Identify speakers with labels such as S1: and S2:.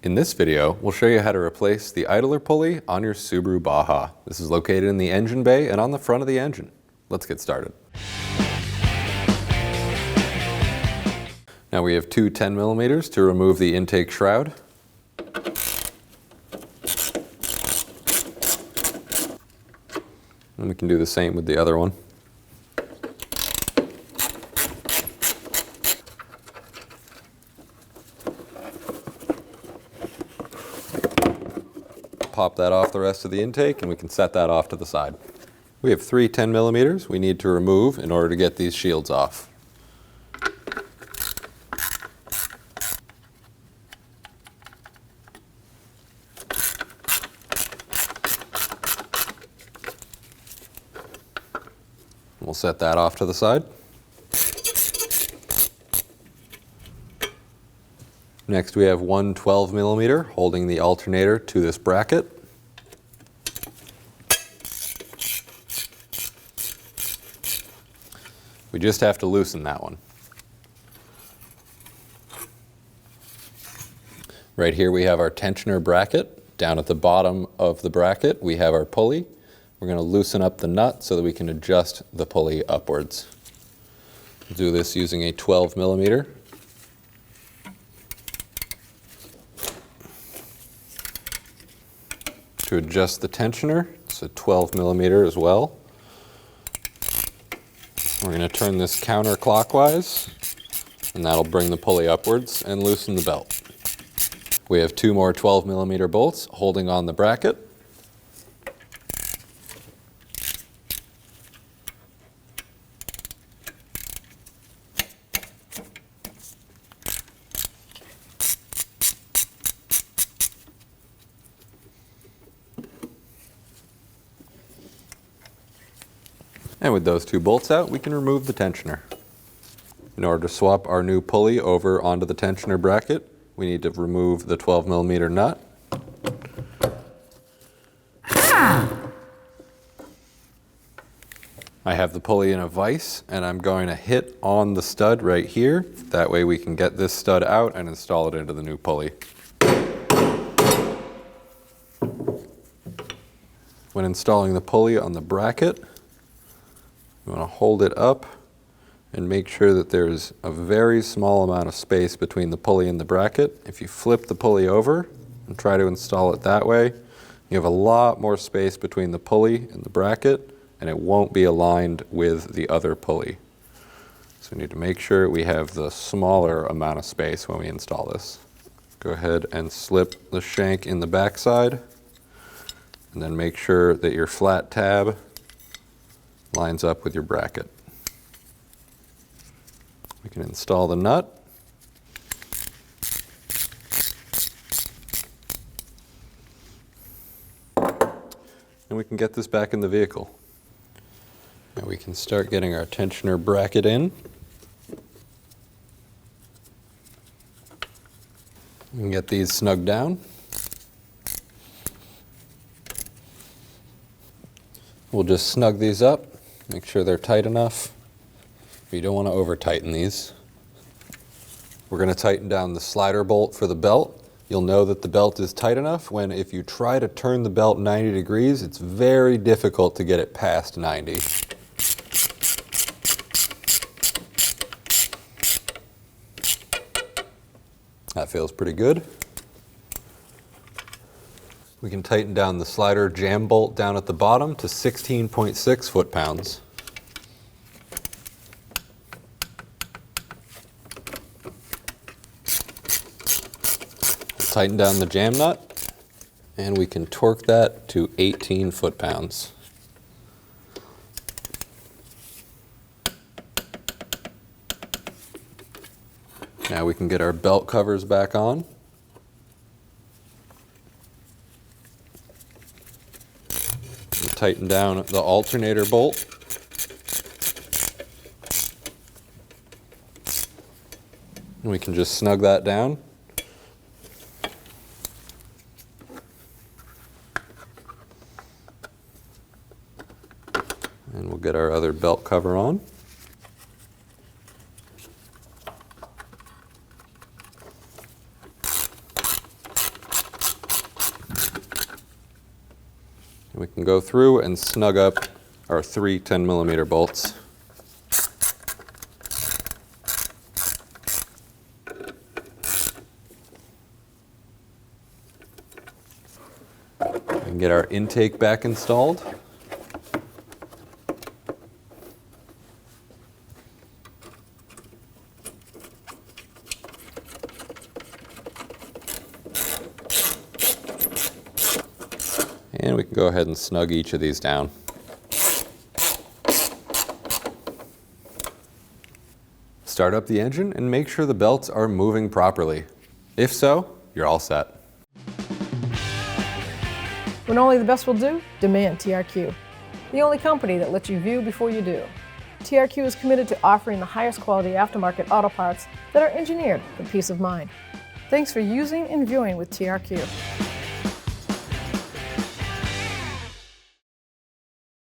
S1: In this video, we'll show you how to replace the idler pulley on your Subaru Baja. This is located in the engine bay and on the front of the engine. Let's get started. Now we have two 10mm to remove the intake shroud. And we can do the same with the other one. Pop that off the rest of the intake and we can set that off to the side. We have three 10mm we need to remove in order to get these shields off. We'll set that off to the side. Next we have one 12mm holding the alternator to this bracket. We just have to loosen that one. Right here we have our tensioner bracket. Down at the bottom of the bracket we have our pulley. We're going to loosen up the nut so that we can adjust the pulley upwards. We'll do this using a 12mm. To adjust the tensioner, it's a 12mm as well. We're going to turn this counterclockwise, and that'll bring the pulley upwards and loosen the belt. We have two more 12mm bolts holding on the bracket. And with those two bolts out, we can remove the tensioner. In order to swap our new pulley over onto the tensioner bracket, we need to remove the 12mm nut. I have the pulley in a vise, and I'm going to hit on the stud right here. That way we can get this stud out and install it into the new pulley. When installing the pulley on the bracket, you want to hold it up and make sure that there's a very small amount of space between the pulley and the bracket. If you flip the pulley over and try to install it that way, you have a lot more space between the pulley and the bracket, and it won't be aligned with the other pulley. So we need to make sure we have the smaller amount of space when we install this. Go ahead and slip the shank in the backside, and then make sure that your flat tab lines up with your bracket. We can install the nut. And we can get this back in the vehicle. Now we can start getting our tensioner bracket in. We can get these snugged down. We'll just snug these up. Make sure they're tight enough. You don't want to over tighten these. We're going to tighten down the slider bolt for the belt. You'll know that the belt is tight enough when if you try to turn the belt 90 degrees, it's very difficult to get it past 90. That feels pretty good. We can tighten down the slider jam bolt down at the bottom to 16.6 foot-pounds. Tighten down the jam nut, and we can torque that to 18 foot-pounds. Now we can get our belt covers back on. Tighten down the alternator bolt. And we can just snug that down. And we'll get our other belt cover on. And we can go through and snug up our 3 10mm bolts. We can get our intake back installed. And we can go ahead and snug each of these down. Start up the engine and make sure the belts are moving properly. If so, you're all set.
S2: When only the best will do, demand TRQ. The only company that lets you view before you do. TRQ is committed to offering the highest quality aftermarket auto parts that are engineered for peace of mind. Thanks for using and viewing with TRQ.